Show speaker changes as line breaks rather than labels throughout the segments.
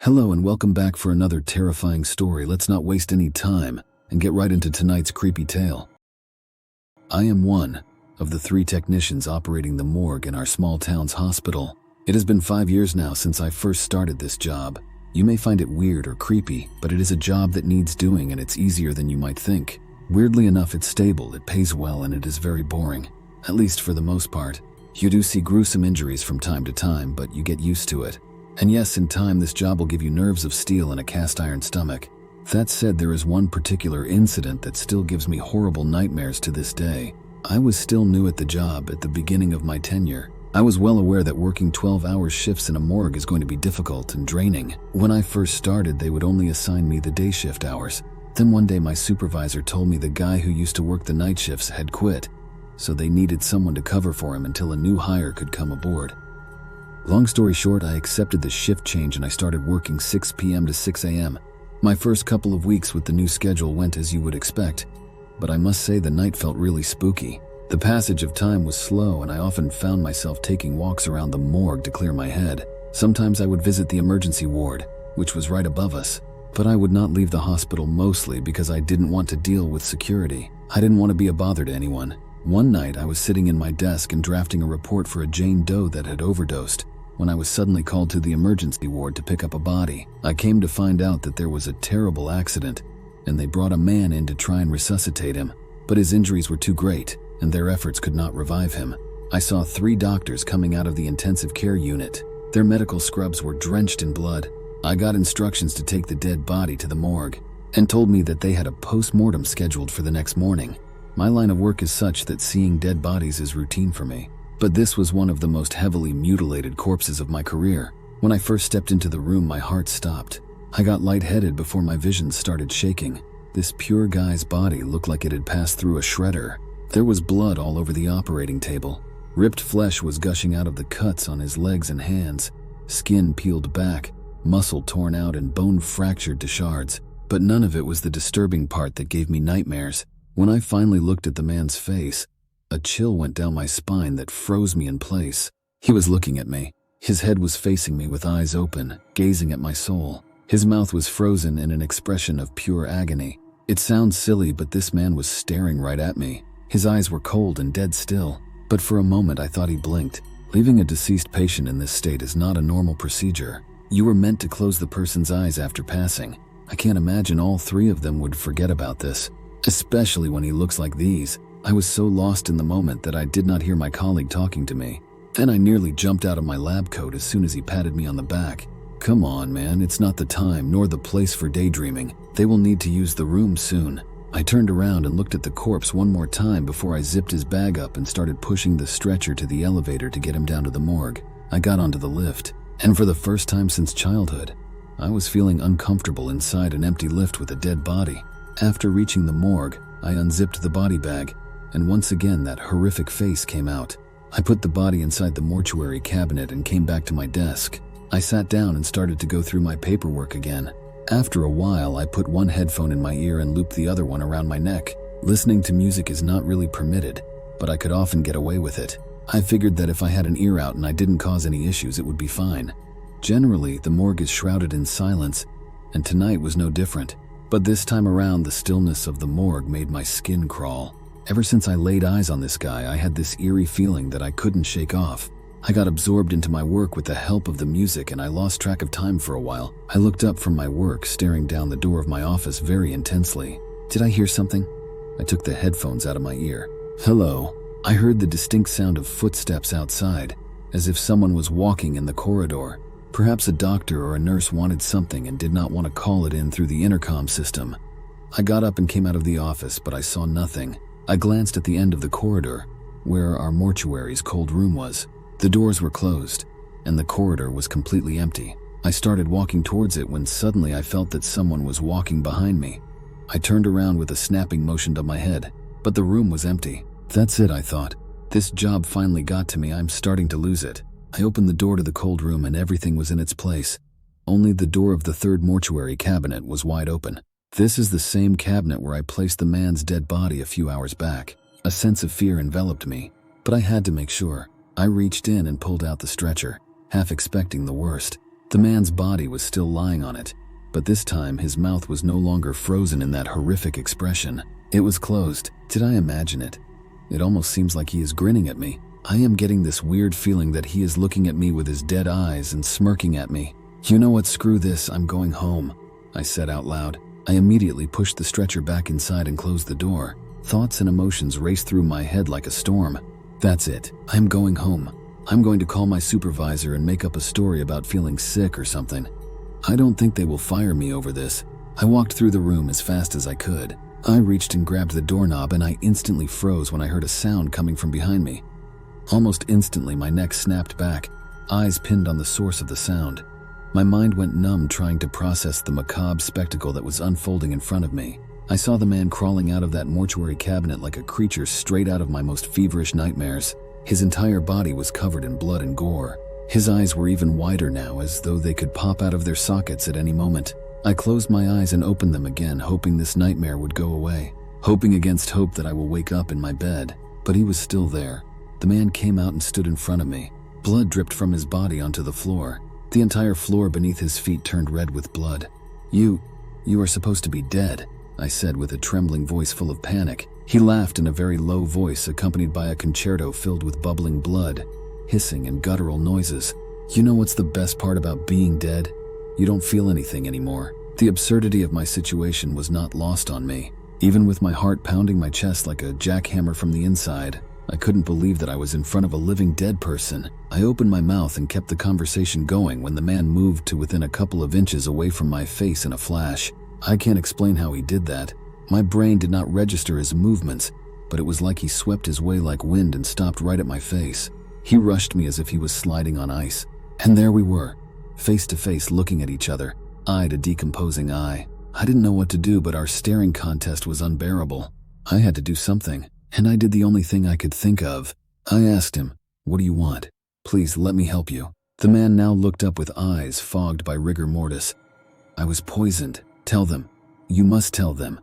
Hello and welcome back for another terrifying story. Let's not waste any time and get right into tonight's creepy tale. I am one of the 3 technicians operating the morgue in our small town's hospital. It has been 5 years now since I first started this job. You may find it weird or creepy, but it is a job that needs doing and it's easier than you might think. Weirdly enough, it's stable, it pays well, and it is very boring. At least for the most part. You do see gruesome injuries from time to time, but you get used to it. And yes, in time, this job will give you nerves of steel and a cast iron stomach. That said, there is one particular incident that still gives me horrible nightmares to this day. I was still new at the job at the beginning of my tenure. I was well aware that working 12-hour shifts in a morgue is going to be difficult and draining. When I first started, they would only assign me the day shift hours. Then one day my supervisor told me the guy who used to work the night shifts had quit, so they needed someone to cover for him until a new hire could come aboard. Long story short, I accepted the shift change and I started working 6 p.m. to 6 a.m. My first couple of weeks with the new schedule went as you would expect, but I must say the night felt really spooky. The passage of time was slow and I often found myself taking walks around the morgue to clear my head. Sometimes I would visit the emergency ward, which was right above us, but I would not leave the hospital mostly because I didn't want to deal with security. I didn't want to be a bother to anyone. One night I was sitting in my desk and drafting a report for a Jane Doe that had overdosed, when I was suddenly called to the emergency ward to pick up a body. I came to find out that there was a terrible accident, and they brought a man in to try and resuscitate him, but his injuries were too great, and their efforts could not revive him. I saw 3 doctors coming out of the intensive care unit. Their medical scrubs were drenched in blood. I got instructions to take the dead body to the morgue, and told me that they had a post-mortem scheduled for the next morning. My line of work is such that seeing dead bodies is routine for me. But this was one of the most heavily mutilated corpses of my career. When I first stepped into the room, my heart stopped. I got lightheaded before my vision started shaking. This pure guy's body looked like it had passed through a shredder. There was blood all over the operating table. Ripped flesh was gushing out of the cuts on his legs and hands. Skin peeled back, muscle torn out, and bone fractured to shards. But none of it was the disturbing part that gave me nightmares. When I finally looked at the man's face, a chill went down my spine that froze me in place. He was looking at me. His head was facing me with eyes open, gazing at my soul. His mouth was frozen in an expression of pure agony. It sounds silly, but this man was staring right at me. His eyes were cold and dead still, but for a moment I thought he blinked. Leaving a deceased patient in this state is not a normal procedure. You were meant to close the person's eyes after passing. I can't imagine all 3 of them would forget about this, especially when he looks like these. I was so lost in the moment that I did not hear my colleague talking to me. Then I nearly jumped out of my lab coat as soon as he patted me on the back. Come on, man, it's not the time nor the place for daydreaming. They will need to use the room soon. I turned around and looked at the corpse one more time before I zipped his bag up and started pushing the stretcher to the elevator to get him down to the morgue. I got onto the lift, and for the first time since childhood, I was feeling uncomfortable inside an empty lift with a dead body. After reaching the morgue, I unzipped the body bag, and once again that horrific face came out. I put the body inside the mortuary cabinet and came back to my desk. I sat down and started to go through my paperwork again. After a while, I put one headphone in my ear and looped the other one around my neck. Listening to music is not really permitted, but I could often get away with it. I figured that if I had an ear out and I didn't cause any issues, it would be fine. Generally, the morgue is shrouded in silence, and tonight was no different. But this time around, the stillness of the morgue made my skin crawl. Ever since I laid eyes on this guy, I had this eerie feeling that I couldn't shake off. I got absorbed into my work with the help of the music and I lost track of time for a while. I looked up from my work, staring down the door of my office very intensely. Did I hear something? I took the headphones out of my ear. Hello. I heard the distinct sound of footsteps outside, as if someone was walking in the corridor. Perhaps a doctor or a nurse wanted something and did not want to call it in through the intercom system. I got up and came out of the office, but I saw nothing. I glanced at the end of the corridor, where our mortuary's cold room was. The doors were closed, and the corridor was completely empty. I started walking towards it when suddenly I felt that someone was walking behind me. I turned around with a snapping motion of my head, but the room was empty. That's it, I thought. This job finally got to me. I'm starting to lose it. I opened the door to the cold room and everything was in its place. Only the door of the 3rd mortuary cabinet was wide open. This is the same cabinet where I placed the man's dead body a few hours back. A sense of fear enveloped me, but I had to make sure. I reached in and pulled out the stretcher, half expecting the worst. The man's body was still lying on it, but this time his mouth was no longer frozen in that horrific expression. It was closed. Did I imagine it? It almost seems like he is grinning at me. I am getting this weird feeling that he is looking at me with his dead eyes and smirking at me. You know what, screw this, I'm going home, I said out loud. I immediately pushed the stretcher back inside and closed the door. Thoughts and emotions raced through my head like a storm. That's it, I'm going home. I'm going to call my supervisor and make up a story about feeling sick or something. I don't think they will fire me over this. I walked through the room as fast as I could. I reached and grabbed the doorknob and I instantly froze when I heard a sound coming from behind me. Almost instantly, my neck snapped back, eyes pinned on the source of the sound. My mind went numb trying to process the macabre spectacle that was unfolding in front of me. I saw the man crawling out of that mortuary cabinet like a creature straight out of my most feverish nightmares. His entire body was covered in blood and gore. His eyes were even wider now, as though they could pop out of their sockets at any moment. I closed my eyes and opened them again, hoping this nightmare would go away, hoping against hope that I will wake up in my bed. But he was still there. The man came out and stood in front of me. Blood dripped from his body onto the floor. The entire floor beneath his feet turned red with blood. You are supposed to be dead," I said with a trembling voice full of panic. He laughed in a very low voice, accompanied by a concerto filled with bubbling blood, hissing and guttural noises. "You know what's the best part about being dead? You don't feel anything anymore." The absurdity of my situation was not lost on me. Even with my heart pounding my chest like a jackhammer from the inside, I couldn't believe that I was in front of a living dead person. I opened my mouth and kept the conversation going when the man moved to within a couple of inches away from my face in a flash. I can't explain how he did that. My brain did not register his movements, but it was like he swept his way like wind and stopped right at my face. He rushed me as if he was sliding on ice. And there we were, face to face, looking at each other, eye to decomposing eye. I didn't know what to do, but our staring contest was unbearable. I had to do something, and I did the only thing I could think of. I asked him, "What do you want? Please let me help you." The man now looked up with eyes fogged by rigor mortis. "I was poisoned. Tell them. You must tell them.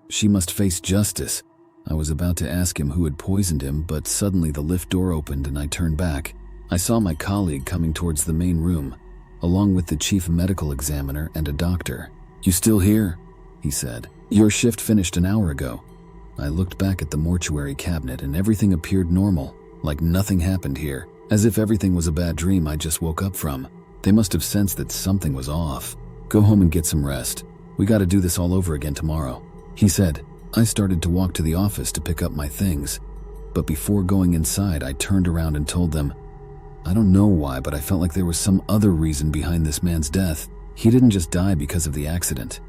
She must face justice." I was about to ask him who had poisoned him, but suddenly the lift door opened and I turned back. I saw my colleague coming towards the main room, along with the chief medical examiner and a doctor. "You still here?" he said. "Your shift finished an hour ago." I looked back at the mortuary cabinet and everything appeared normal, like nothing happened here, as if everything was a bad dream I just woke up from. They must have sensed that something was off. "Go home and get some rest. We gotta do this all over again tomorrow," he said. I started to walk to the office to pick up my things, but before going inside I turned around and told them, "I don't know why, but I felt like there was some other reason behind this man's death. He didn't just die because of the accident."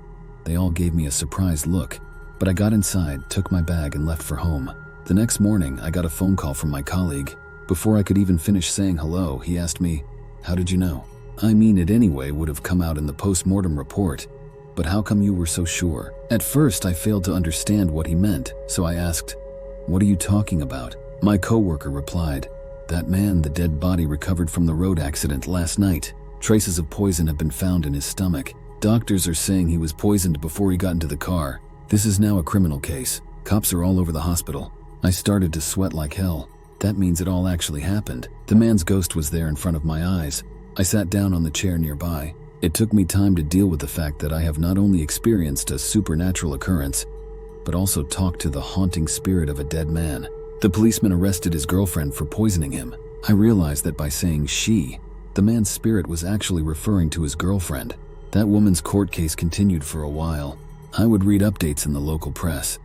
They all gave me a surprised look, but I got inside, took my bag and left for home. The next morning I got a phone call from my colleague. Before I could even finish saying hello, he asked me, "How did you know?" I mean, it anyway would have come out in the post-mortem report, but how come you were so sure? At first I failed to understand what he meant, so I asked, "What are you talking about?" My coworker replied, "That man, the dead body recovered from the road accident last night. Traces of poison have been found in his stomach. Doctors are saying he was poisoned before he got into the car. This is now a criminal case. Cops are all over the hospital." I started to sweat like hell. That means it all actually happened. The man's ghost was there in front of my eyes. I sat down on the chair nearby. It took me time to deal with the fact that I have not only experienced a supernatural occurrence, but also talked to the haunting spirit of a dead man. The policeman arrested his girlfriend for poisoning him. I realized that by saying she, the man's spirit was actually referring to his girlfriend. That woman's court case continued for a while. I would read updates in the local press.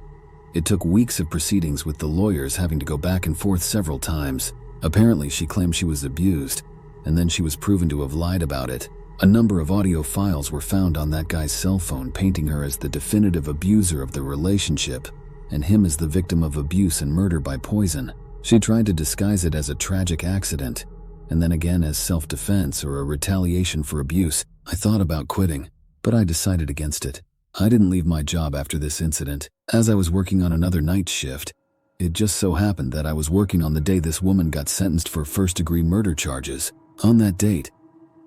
It took weeks of proceedings, with the lawyers having to go back and forth several times. Apparently she claimed she was abused, and then she was proven to have lied about it. A number of audio files were found on that guy's cell phone painting her as the definitive abuser of the relationship, and him as the victim of abuse and murder by poison. She tried to disguise it as a tragic accident, and then again as self-defense or a retaliation for abuse. I thought about quitting, but I decided against it. I didn't leave my job after this incident, as I was working on another night shift. It just so happened that I was working on the day this woman got sentenced for first-degree murder charges. On that date,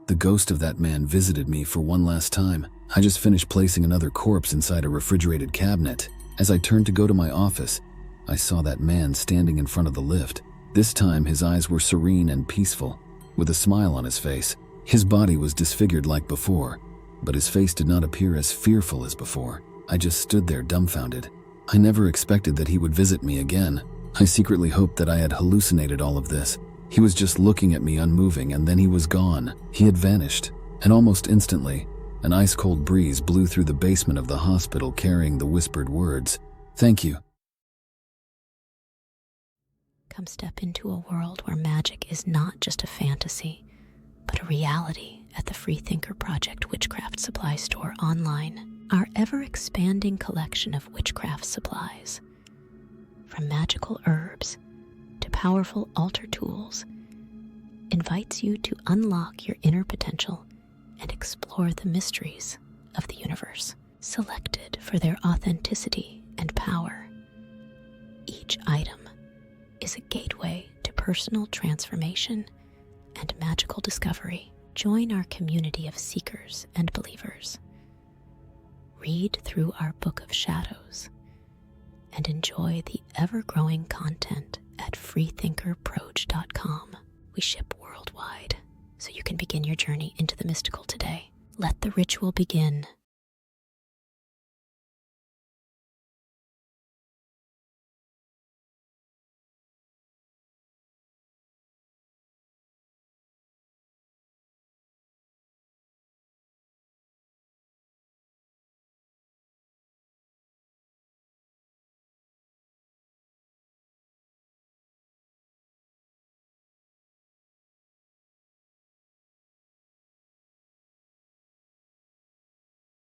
the ghost of that man visited me for one last time. I just finished placing another corpse inside a refrigerated cabinet. As I turned to go to my office, I saw that man standing in front of the lift. This time his eyes were serene and peaceful, with a smile on his face. His body was disfigured like before, but his face did not appear as fearful as before. I just stood there dumbfounded. I never expected that he would visit me again. I secretly hoped that I had hallucinated all of this. He was just looking at me unmoving, and then he was gone. He had vanished, and almost instantly, an ice-cold breeze blew through the basement of the hospital carrying the whispered words, "Thank you."
Come step into a world where magic is not just a fantasy, but a reality at the Freethinker Project Witchcraft Supply Store online. Our ever-expanding collection of witchcraft supplies, from magical herbs to powerful altar tools, invites you to unlock your inner potential and explore the mysteries of the universe, selected for their authenticity and power. Each item is a gateway to personal transformation and magical discovery. Join our community of seekers and believers. Read through our Book of Shadows and enjoy the ever-growing content at freethinkerproj.com. We ship worldwide, so you can begin your journey into the mystical today. Let the ritual begin.